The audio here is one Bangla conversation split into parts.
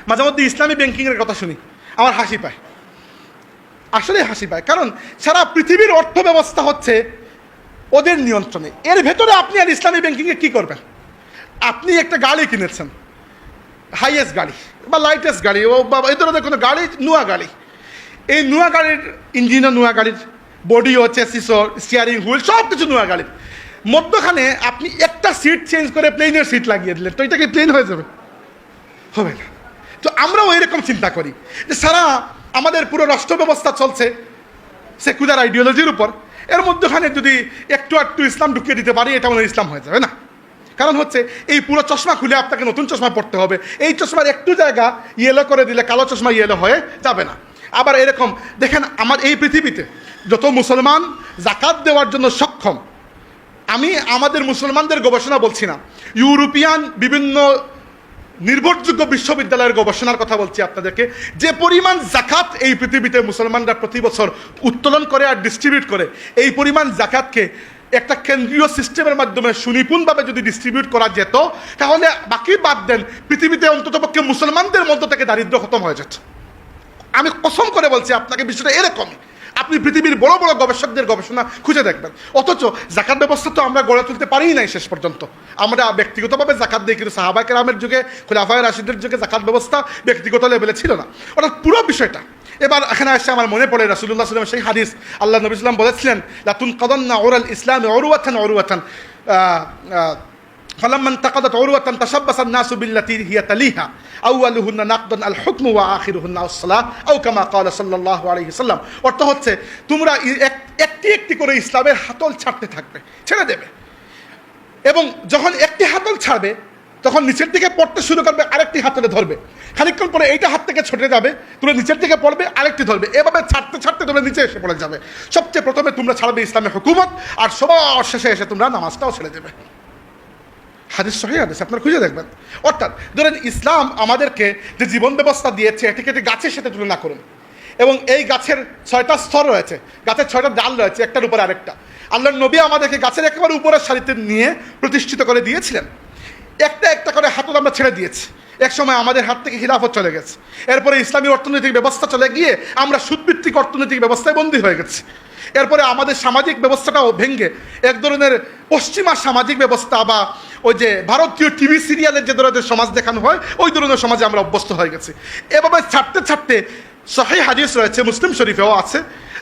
মাঝে মধ্যে ইসলামী ব্যাংকিংয়ের কথা শুনি, আমার হাসি পায়, আসলে হাসি পায়। কারণ সারা পৃথিবীর অর্থ ব্যবস্থা হচ্ছে ওদের নিয়ন্ত্রণে। এর ভেতরে আপনি আর ইসলামী ব্যাংকিংয়ে কী করবেন? আপনি একটা গাড়ি কিনেছেন, হাইয়েস্ট গাড়ি বা লাইটেস্ট গাড়ি, ও বা এই ধরনের কোনো গাড়ি, নোয়া গাড়ি, এই নোয়া গাড়ির ইঞ্জিনও নোয়া গাড়ির, বডিও, চেসিসও, স্টিয়ারিং হুইল সব কিছু নোয়া গাড়ির, মধ্যখানে আপনি একটা সিট চেঞ্জ করে প্লেনের সিট লাগিয়ে দিলেন, তো এটা কি প্লেন হয়ে যাবে? হবে না। তো আমরাও এরকম চিন্তা করি যে সারা আমাদের পুরো রাষ্ট্র ব্যবস্থা চলছে সেকুলার আইডিওলজির উপর, এর মধ্যখানে যদি একটু একটু ইসলাম ঢুকিয়ে দিতে পারি, এটা মনে হয় ইসলাম হয়ে যাবে না। কারণ হচ্ছে এই পুরো চশমা খুলে আপনাকে নতুন চশমা পড়তে হবে, এই চশমার একটু জায়গা ইয়েলো করে দিলে কালো চশমা ইয়েলো হয়ে যাবে না। আবার এরকম দেখেন, আমার এই পৃথিবীতে যত মুসলমান জাকাত দেওয়ার জন্য সক্ষম, আমি আমাদের মুসলমানদের গবেষণা বলছি না, ইউরোপিয়ান বিভিন্ন নির্ভরযোগ্য বিশ্ববিদ্যালয়ের গবেষণার কথা বলছি আপনাদেরকে, যে পরিমাণ জাকাত এই পৃথিবীতে মুসলমানরা প্রতি বছর উত্তোলন করে আর ডিস্ট্রিবিউট করে, এই পরিমাণ জাকাতকে একটা কেন্দ্রীয় সিস্টেমের মাধ্যমে সুনিপুণভাবে যদি ডিস্ট্রিবিউট করা যেত, তাহলে বাকি বাদ দেন, পৃথিবীতে অন্ততপক্ষে মুসলমানদের মধ্য থেকে দারিদ্র্য খতম হয়ে যেত। আমি কসম করে বলছি আপনাকে, বিষয়টা এরকমই। আপনি পৃথিবীর বড় বড় গবেষকদের গবেষণা খুঁজে দেখবেন, অথচ জাকাত ব্যবস্থা তো আমরা গড়ে তুলতে পারিই নাই শেষ পর্যন্ত। আমরা ব্যক্তিগতভাবে জাকাত দিই, কিন্তু সাহাবায়ে কেরামের যুগে, খুলাফায়ে রাশিদের যুগে জাকাত ব্যবস্থা ব্যক্তিগত লেভেলে ছিল না। অর্থাৎ পুরো বিষয়টা এবার এখানে আসছে আমার মনে পড়ে রাসূলুল্লাহ সাল্লাল্লাহু আলাইহি ওয়াসাল্লাম সেই হাদিস, আল্লাহ নবী সাল্লাল্লাহু আলাইহি ওয়াসাল্লাম বলেছিলেন, লাতুনকাদান্না উরাল ইসলাম উরওয়াতান উরওয়াতান ফালাম্মা ইনতাকাদাত উরওয়াতান তাশাব্বাসা আন-নাসু বিল্লাতী হিয়া তালিহা আউয়ালুহুন্না নাকদান আল হুকমু ওয়া আখিরুহুন্না আস-সালাহ আও কামা ক্বালা সাল্লাল্লাহু আলাইহি ওয়াসাল্লাম। অর্থ হচ্ছে তোমরা একটি একটি করে ইসলামের হাতল ছাড়তে থাকবে, ছেড়ে দেবে, এবং যখন একটি হাতল ছাড়বে তখন নিচের দিকে পড়তে শুরু করবে, আরেকটি হাতলে ধরবে, খানিকক্ষণ পরে এইটা হাত থেকে ছুটে যাবে, তোমরা নিচের দিকে পড়বে, আরেকটি ধরবে, এভাবে ছাড়তে ছাড়তে তোমরা নিচে এসে পড়ে যাবে। সবচেয়ে প্রথমে তোমরা ছাড়বে ইসলামের হুকুমত, আর সবার শেষে এসে তোমরা নামাজটাও ছেড়ে দেবে। হাদিস সহিহ হাদিস, আপনারা খুঁজে দেখবেন। অর্থাৎ ধরেন ইসলাম আমাদেরকে যে জীবন ব্যবস্থা দিয়েছে, এটিকে একটি গাছের সাথে তুলনা করুন, এবং এই গাছের 6টা স্তর রয়েছে, গাছের 6টা ডাল রয়েছে, একটার উপর আরেকটা। আল্লাহর নবী আমাদেরকে গাছের একেবারে উপরের সারিতে নিয়ে প্রতিষ্ঠিত করে দিয়েছিলেন। একটা একটা করে হাতল আমরা ছেড়ে দিয়েছি, এক সময় আমাদের হাত থেকে খিলাফত চলে গেছে, এরপরে ইসলামী অর্থনৈতিক ব্যবস্থা চলে গিয়ে আমরা সুদভিত্তিক অর্থনৈতিক ব্যবস্থায় বন্দী হয়ে গেছি। এরপরে আমাদের সামাজিক ব্যবস্থাটাও ভেঙে এক ধরনের পশ্চিমা সামাজিক ব্যবস্থা, বা ওই যে ভারতীয় টিভি সিরিয়ালের যে ধরনের সমাজ দেখানো হয়, ওই ধরনের সমাজে আমরা অভ্যস্ত হয়ে গেছি। এভাবে ছাড়তে ছাড়তে সহিহ হাদিস রয়েছে, মুসলিম শরীফেও আছে,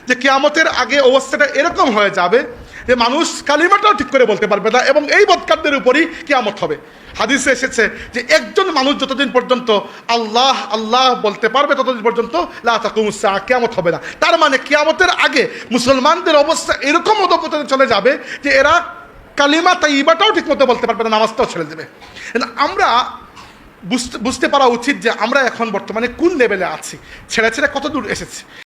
যে কিয়ামতের আগে অবস্থাটা এরকম হয়ে যাবে যে মানুষ কালিমাটাও ঠিক করে বলতে পারবে না, এবং এই বদকারদের উপরই কিয়ামত হবে। হাদিসে এসেছে যে একজন মানুষ যতদিন পর্যন্ত আল্লাহ আল্লাহ বলতে পারবে ততদিন পর্যন্ত লা তাকুমুস সাআহ, কিয়ামত হবে না। তার মানে কিয়ামতের আগে মুসলমানদের অবস্থা এরকম অধঃপতনে চলে যাবে যে এরা কালিমা তাইয়্যিবাটাও ঠিক মতো বলতে পারবে না, নামাজটাও ছেড়ে দেবে। আমরা বুঝতে পারা উচিত যে আমরা এখন বর্তমানে কোন লেভেলে আছি, ছেড়ে ছেড়ে কত দূর এসেছি।